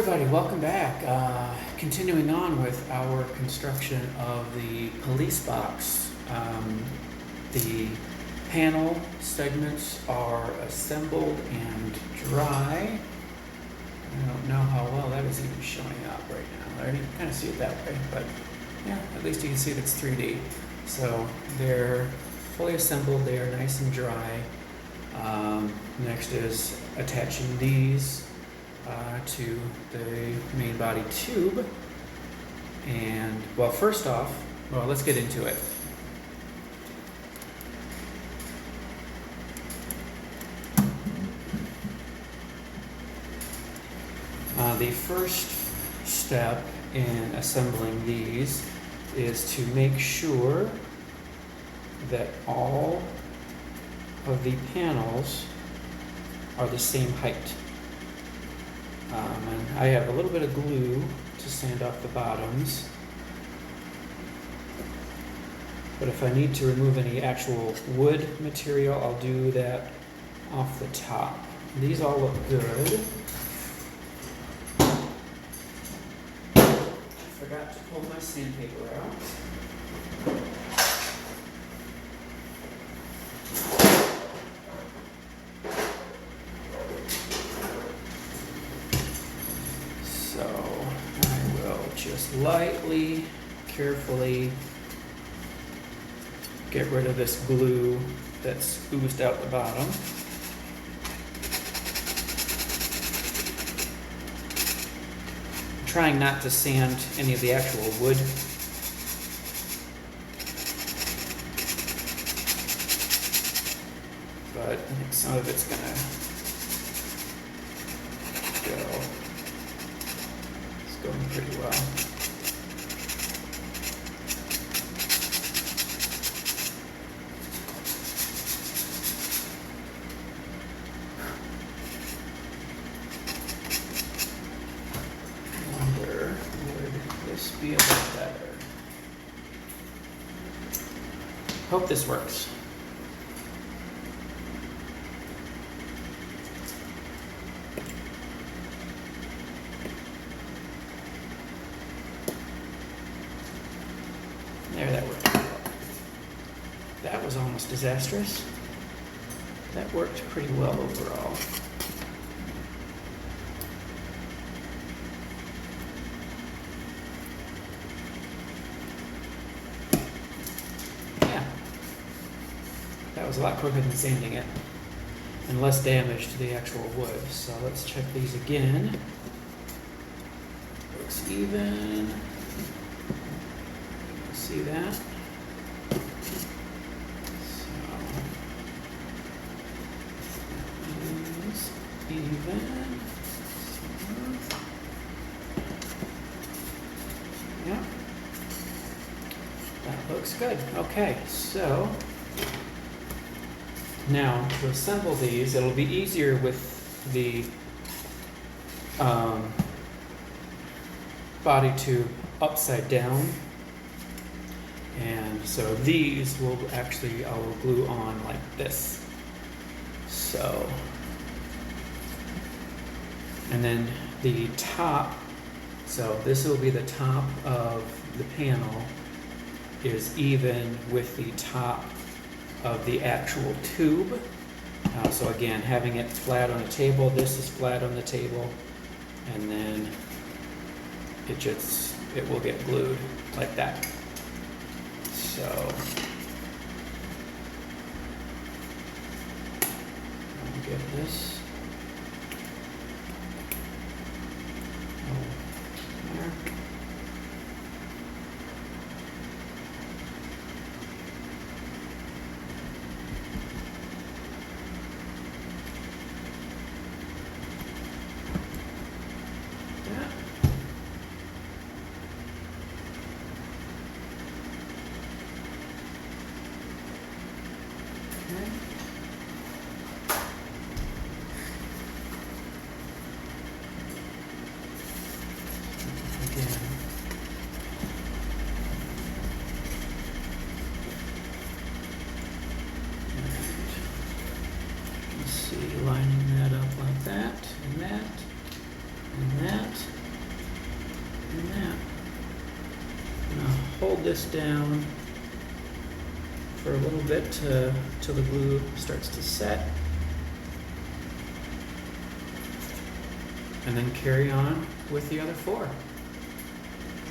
everybody, welcome back. Continuing on with our construction of the police box. The panel segments are assembled and dry. I don't know how well that is even showing up right now. You can kind of see it that way, but yeah, at least you can see that it's 3D. So they're fully assembled, they are nice and dry. Next is attaching these to the main body tube. And well, first off, let's get into it. The first step in assembling these is to make sure that all of the panels are the same height. And I have a little bit of glue to sand off the bottoms, but if I need to remove any actual wood material, I'll do that off the top. These all look good. I forgot to pull my sandpaper out. Just lightly, carefully get rid of this glue that's oozed out the bottom. I'm trying not to sand any of the actual wood. But I think some of it's gonna go. It's going pretty well. Be a bit better. Hope this works. There, that worked. That was almost disastrous. That worked pretty well overall. That was a lot quicker than sanding it, and less damage to the actual wood. So let's check these again. Looks even. See that? So is even. Yeah. That looks good. Okay, so now, to assemble these, it'll be easier with the body tube upside down. And so these will actually, I will glue on like this. So, and then the top, so this will be the top of the panel, is even with the top of the actual tube. So again, having it flat on the table, this is flat on the table, and then it will get glued like that. So I'll get this. There. hold this down for a little bit till the glue starts to set. And then carry on with the other 4.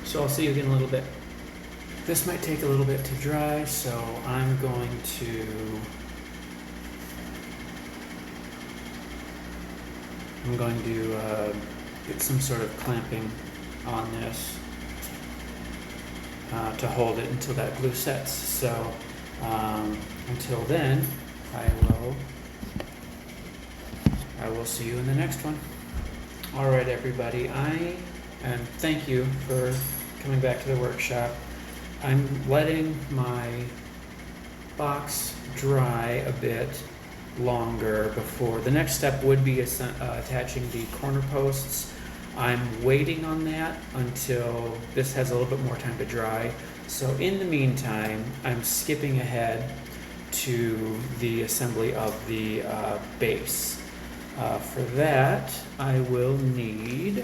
So I'll see you again in a little bit. This might take a little bit to dry, so I'm going to get some sort of clamping on this to hold it until that glue sets. So until then, I will see you in the next one. All right, everybody, and thank you for coming back to the workshop. I'm letting my box dry a bit longer before. The next step would be attaching the corner posts. I'm waiting on that until this has a little bit more time to dry. So in the meantime, I'm skipping ahead to the assembly of the base. For that, I will need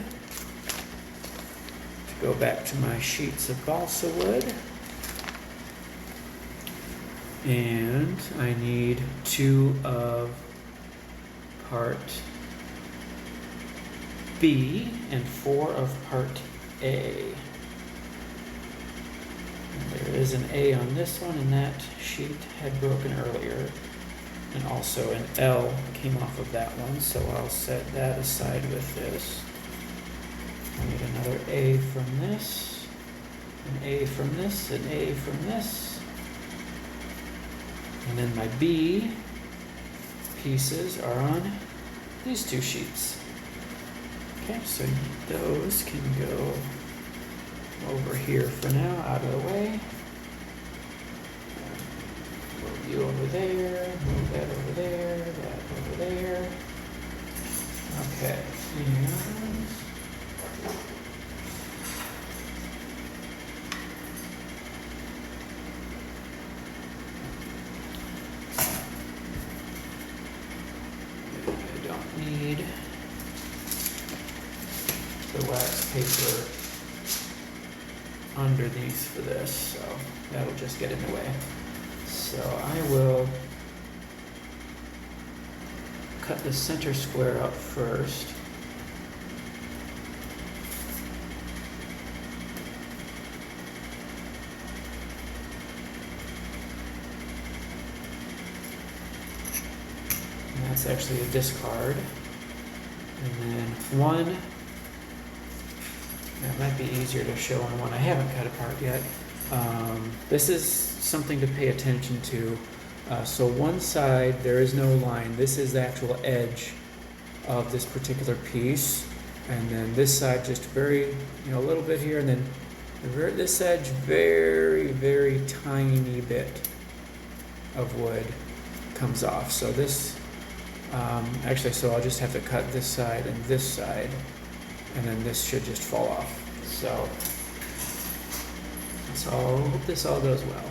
to go back to my sheets of balsa wood. And I need 2 of part B and 4 of part A. And there is an A on this one, and that sheet had broken earlier. And also an L came off of that one, so I'll set that aside with this. I need another A from this, an A from this, an A from this. And then my B pieces are on these 2 sheets. Okay, so those can go over here for now, out of the way. Move you over there, move that over there, that over there. Okay, and need the wax paper underneath for this, so that'll just get in the way. So I will cut the center square up first. That's actually a discard. And then one, that might be easier to show on one I haven't cut apart yet. This is something to pay attention to. So one side, there is no line. This is the actual edge of this particular piece. And then this side just very, a little bit here, and then this edge, very, very tiny bit of wood comes off. So this, actually, so I'll just have to cut this side, and then this should just fall off. So I hope this all goes well.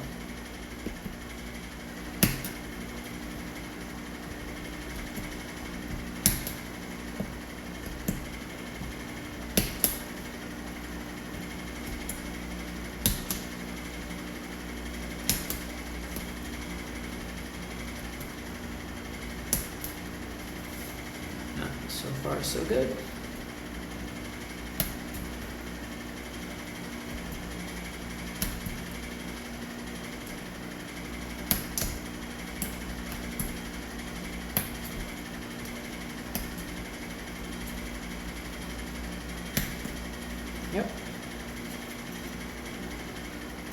So far, so good. Yep.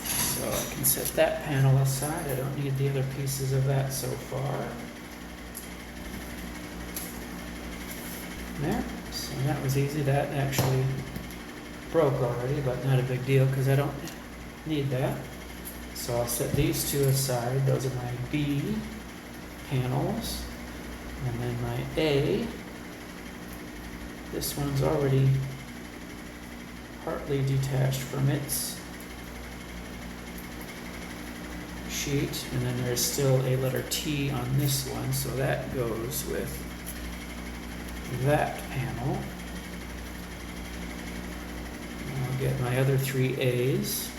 So I can set that panel aside. I don't need the other pieces of that so far. There. So that was easy. That actually broke already, but not a big deal because I don't need that. So I'll set these 2 aside. Those are my B panels. And then my A. This one's already partly detached from its sheet. And then there's still a letter T on this one, so that goes with that panel. I'll get my other 3 A's.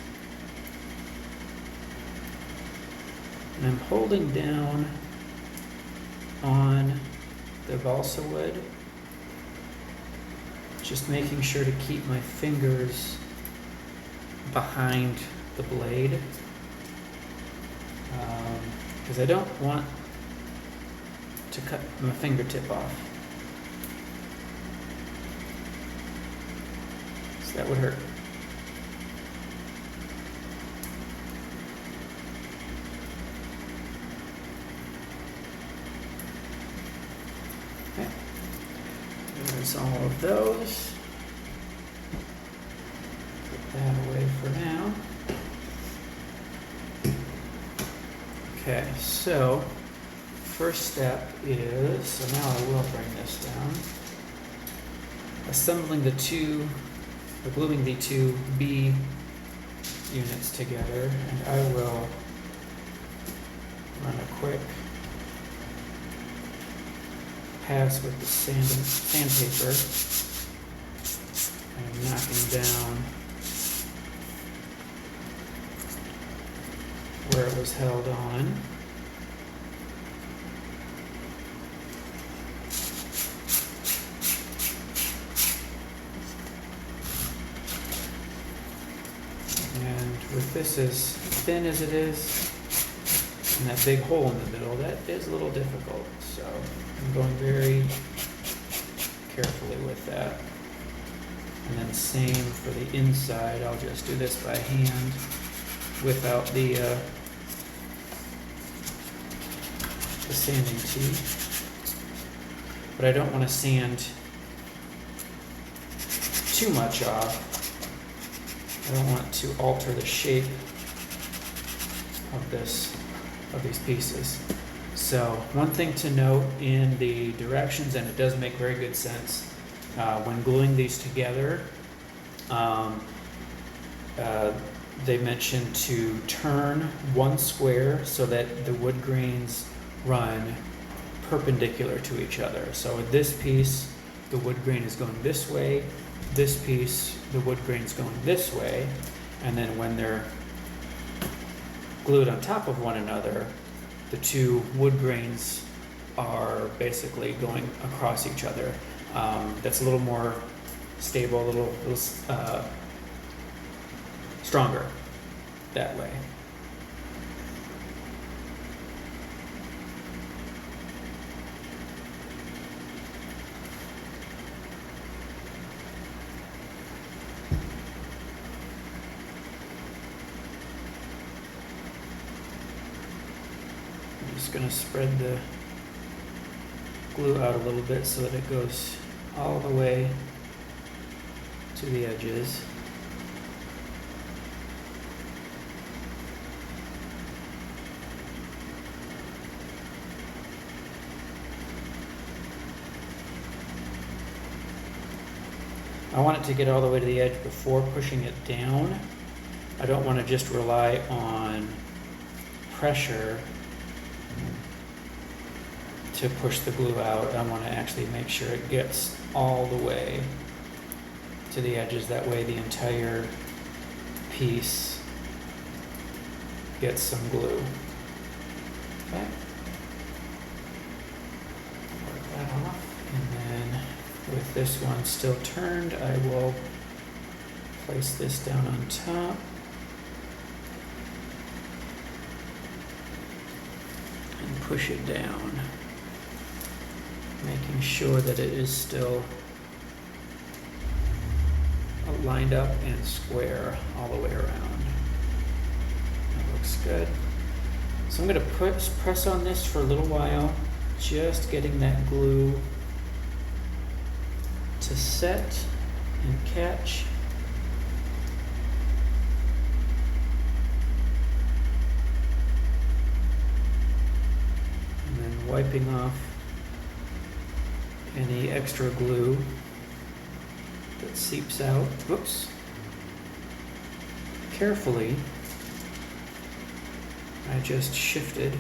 And I'm holding down on the balsa wood, just making sure to keep my fingers behind the blade, because I don't want to cut my fingertip off. So that would hurt. Okay. There's all of those. Put that away for now. Okay, so first step is, so now I will bring this down, assembling the two, or gluing the two B units together, and I will run a quick pass with the sandpaper, and knocking down where it was held on. And with this as thin as it is, and that big hole in the middle, that is a little difficult. So I'm going very carefully with that. And then same for the inside. I'll just do this by hand without the sanding too. But I don't want to sand too much off. I don't want to alter the shape of these pieces. So one thing to note in the directions, and it does make very good sense, when gluing these together, they mentioned to turn one square so that the wood grains run perpendicular to each other. So with this piece, the wood grain is going this way, this piece, the wood grain is going this way, and then when they're glued on top of one another, the two wood grains are basically going across each other. That's a little more stable, a little stronger that way. I'm just going to spread the glue out a little bit so that it goes all the way to the edges. I want it to get all the way to the edge before pushing it down. I don't want to just rely on pressure to push the glue out. I want to actually make sure it gets all the way to the edges. That way the entire piece gets some glue. Okay. Work that off. And then with this one still turned, I will place this down on top. And push it down, making sure that it is still lined up and square all the way around. That looks good. So I'm going to press on this for a little while, just getting that glue to set and catch. And then wiping off any extra glue that seeps out. Whoops. Carefully, I just shifted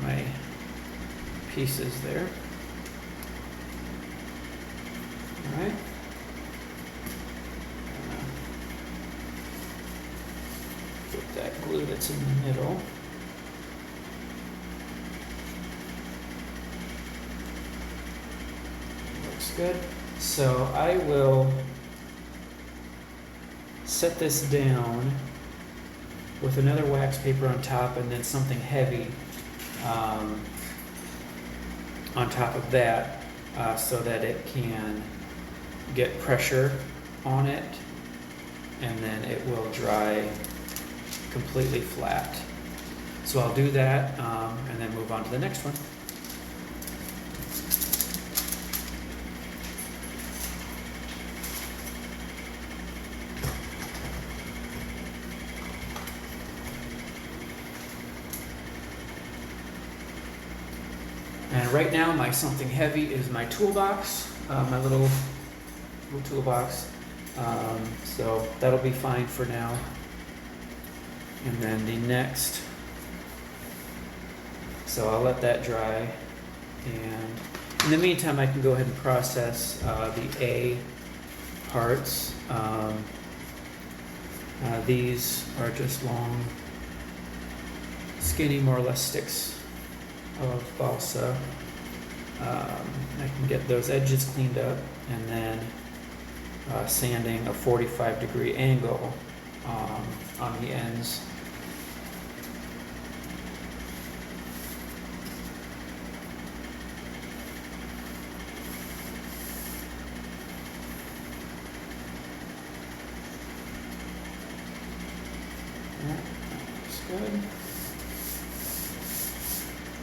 my pieces there. All right. Put that glue that's in the middle. looks good. So I will set this down with another wax paper on top and then something heavy on top of that so that it can get pressure on it, and then it will dry completely flat. So I'll do that and then move on to the next one. And right now my something heavy is my toolbox, my little toolbox. So that'll be fine for now. And then the next, so I'll let that dry. And in the meantime, I can go ahead and process the A parts. These are just long, skinny, more or less sticks of balsa. I can get those edges cleaned up and then sanding a 45-degree angle on the ends. That's good.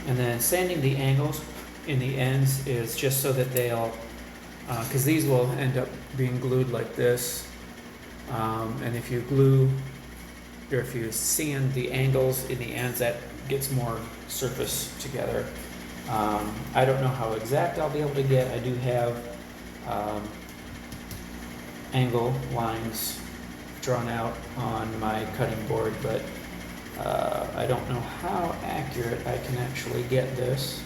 And then sanding the angles in the ends is just so that they'll, because these will end up being glued like this. And if you glue, or if you sand the angles in the ends, that gets more surface together. I don't know how exact I'll be able to get. I do have angle lines drawn out on my cutting board, but I don't know how accurate I can actually get this.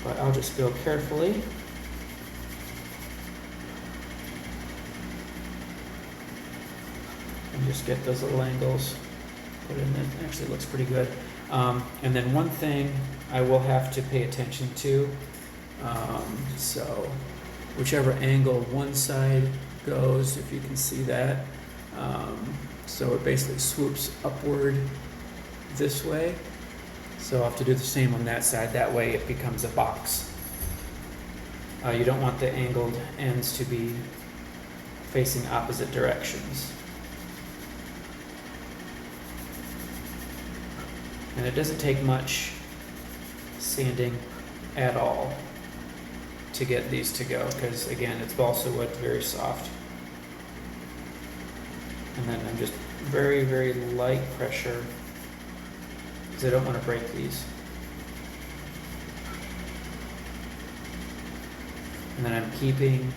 But I'll just go carefully. And just get those little angles put in there. It actually looks pretty good. And then one thing I will have to pay attention to, so whichever angle one side goes, if you can see that, so it basically swoops upward this way. So I'll have to do the same on that side. That way it becomes a box. You don't want the angled ends to be facing opposite directions. And it doesn't take much sanding at all to get these to go, because again, it's balsa wood, very soft. And then I'm just very, very light pressure, because I don't want to break these. And then I'm keeping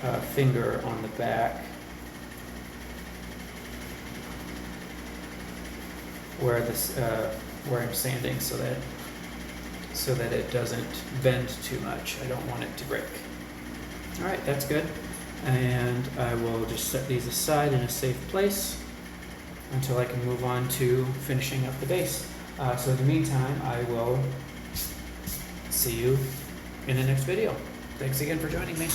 a finger on the back where this where I'm sanding, so that it doesn't bend too much. I don't want it to break. All right, that's good. And I will just set these aside in a safe place until I can move on to finishing up the base. So in the meantime, I will see you in the next video. Thanks again for joining me.